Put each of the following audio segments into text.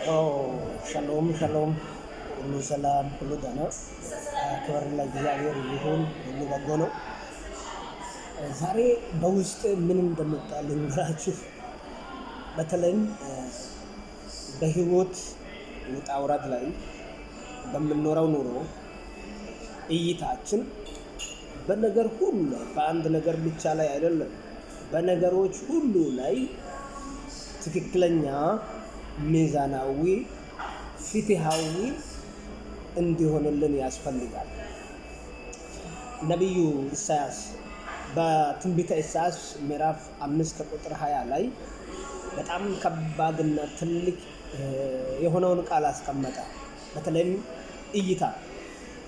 ሻሎም ሻሎም፣ ሁሉ ሰላም፣ ሁሉ ደህና። ክብር ለእግዚአብሔር ይሁን። ሁሉ በጎ ነው። ዛሬ በውስጥ ምን እንደመጣ ልንገራችሁ። በተለይም በህይወት ውጣ ውረድ ላይ በምንኖረው ኑሮ እይታችን በነገር ሁሉ ላይ በአንድ ነገር ብቻ ላይ አይደለም፣ በነገሮች ሁሉ ላይ ትክክለኛ ሚዛናዊ ፍትሃዊ እንዲሆንልን ያስፈልጋል። ነቢዩ ኢሳያስ በትንቢተ ኢሳያስ ምዕራፍ 5 ከቁጥር 20 ላይ በጣም ከባድና ትልቅ የሆነውን ቃል አስቀመጠ። በተለይም እይታ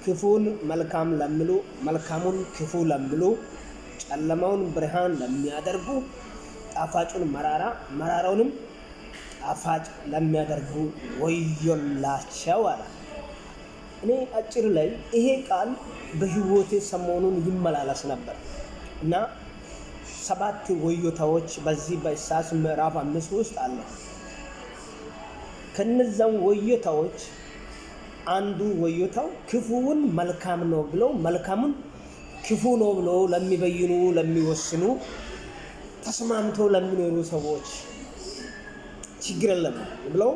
ክፉን መልካም ለሚሉ፣ መልካሙን ክፉ ለሚሉ፣ ጨለማውን ብርሃን ለሚያደርጉ፣ ጣፋጩን መራራ፣ መራራውንም ጣፋጭ ለሚያደርጉ ወዮላቸው አለ። እኔ አጭር ላይ ይሄ ቃል በህይወቴ ሰሞኑን ይመላለስ ነበር እና 7 ወዮታዎች በዚህ በኢሳያስ ምዕራፍ 5 ውስጥ አለ። ከነዛም ወዮታዎች አንዱ ወዮታው ክፉውን መልካም ነው ብለው መልካሙን ክፉ ነው ብለው ለሚበይኑ፣ ለሚወስኑ፣ ተስማምተው ለሚኖሩ ሰዎች ችግር የለም ብለው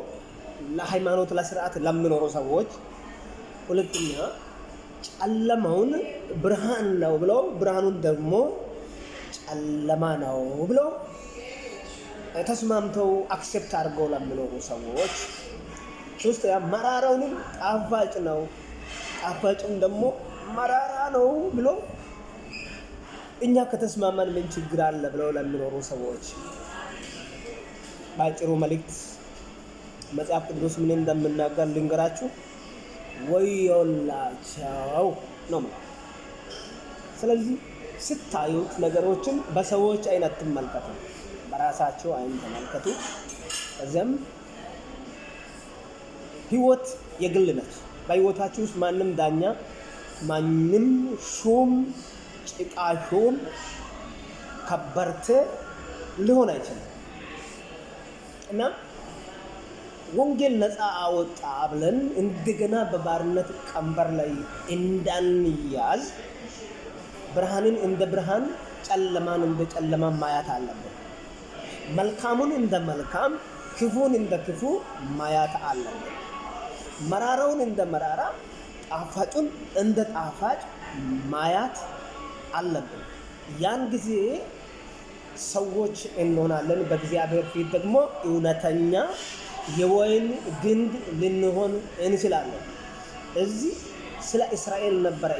ለሃይማኖት ለስርዓት ለሚኖሩ ሰዎች፣ ሁለተኛ ጨለማውን ብርሃን ነው ብለው ብርሃኑን ደግሞ ጨለማ ነው ብለው ተስማምተው አክሴፕት አድርገው ለሚኖሩ ሰዎች፣ ሶስተኛ መራራውንም ጣፋጭ ነው ጣፋጭም ደግሞ መራራ ነው ብሎ እኛ ከተስማማን ምን ችግር አለ ብለው ለሚኖሩ ሰዎች ባጭሩ መልእክት መጽሐፍ ቅዱስ ምን እንደምናገር ልንገራችሁ። ወዮላቸው ነው ማለት። ስለዚህ ስታዩት ነገሮችን በሰዎች አይን አትመልከቱ፣ በራሳቸው አይን ተመልከቱ። ከዚያም ህይወት የግል ነች። በህይወታችሁ ውስጥ ማንም ዳኛ፣ ማንም ሹም፣ ጭቃ ሹም፣ ከበርቴ ሊሆን አይችልም እና ወንጌል ነፃ አወጣ ብለን እንደገና በባርነት ቀንበር ላይ እንዳንያዝ ብርሃንን እንደ ብርሃን፣ ጨለማን እንደ ጨለማ ማየት አለብን። መልካሙን እንደ መልካም፣ ክፉን እንደ ክፉ ማየት አለብን። መራራውን እንደ መራራ፣ ጣፋጩን እንደ ጣፋጭ ማየት አለብን። ያን ጊዜ ሰዎች እንሆናለን። በእግዚአብሔር ፊት ደግሞ እውነተኛ የወይን ግንድ ልንሆን እንችላለን። እዚህ ስለ እስራኤል ነበረ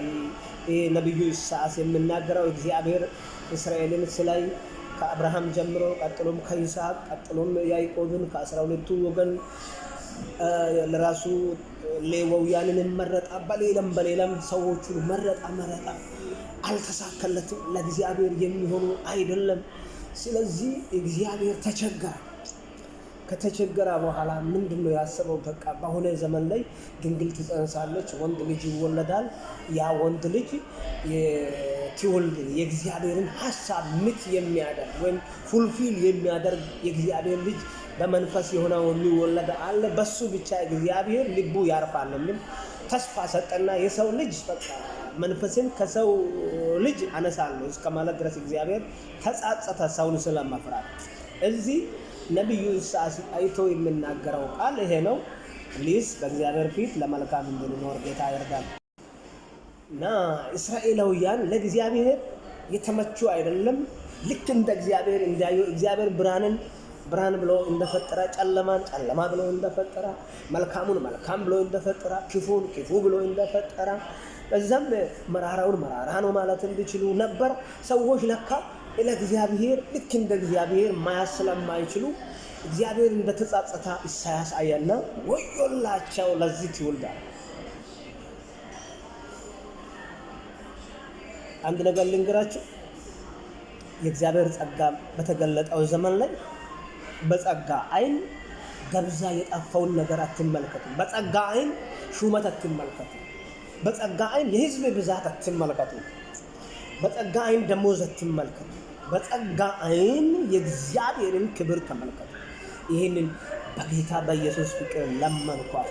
ነቢዩ ኢሳያስ የሚናገረው። እግዚአብሔር እስራኤልን ስላይ ከአብርሃም ጀምሮ ቀጥሎም ከይስሐቅ ቀጥሎም ያዕቆብን ከ12ቱ ወገን ለራሱ ሌዋውያንን መረጣ። በሌላም ሰዎቹን መረጣ። አልተሳካለትም። ለእግዚአብሔር የሚሆኑ አይደለም። ስለዚህ እግዚአብሔር ተቸገረ። ከተቸገረ በኋላ ምንድነው ያሰበው? በቃ በሆነ ዘመን ላይ ድንግል ትጸንሳለች፣ ወንድ ልጅ ይወለዳል። ያ ወንድ ልጅ ትወልድ የእግዚአብሔርን ሐሳብ ምት የሚያደርግ ወይም ፉልፊል የሚያደርግ የእግዚአብሔር ልጅ በመንፈስ የሆነው የሚወለድ አለ። በሱ ብቻ እግዚአብሔር ልቡ ያርፋል የሚል ተስፋ ሰጠና የሰው ልጅ በቃ መንፈስን ከሰው ልጅ አነሳለሁ እስከ ማለት ድረስ እግዚአብሔር ተጻጸተ ሰውን ስለመፍራት። እዚህ ነቢዩ ኢሳያስ አይቶ የሚናገረው ቃል ይሄ ነው። ፕሊዝ በእግዚአብሔር ፊት ለመልካም እንድንኖር ጌታ ይርዳል። እና እስራኤላውያን ለእግዚአብሔር የተመቹ አይደለም። ልክ እንደ እግዚአብሔር እንዲያዩ እግዚአብሔር ብርሃን ብሎ እንደፈጠረ፣ ጨለማን ጨለማ ብሎ እንደፈጠረ፣ መልካሙን መልካም ብሎ እንደፈጠረ፣ ክፉን ክፉ ብሎ እንደፈጠረ፣ በዛም መራራውን መራራ ነው ማለት እንዲችሉ ነበር። ሰዎች ለካ ለእግዚአብሔር ልክ እንደ እግዚአብሔር ማያስ ስለማይችሉ እግዚአብሔር እንደተጻጸተ ኢሳያስ አየና ወዮላቸው ለዚህ ትውልድ። አንድ ነገር ልንገራችሁ። የእግዚአብሔር ጸጋ በተገለጠው ዘመን ላይ በጸጋ አይን ገብዛ የጠፋውን ነገር አትመልከቱ። በጸጋ አይን ሹመት አትመልከቱ። በጸጋ አይን የህዝብ ብዛት አትመልከቱ። በጸጋ አይን ደሞዝ አትመልከቱ። በጸጋ አይን የእግዚአብሔርን ክብር ተመልከቱ። ይህንን በጌታ በኢየሱስ ፍቅር ለመንኳት።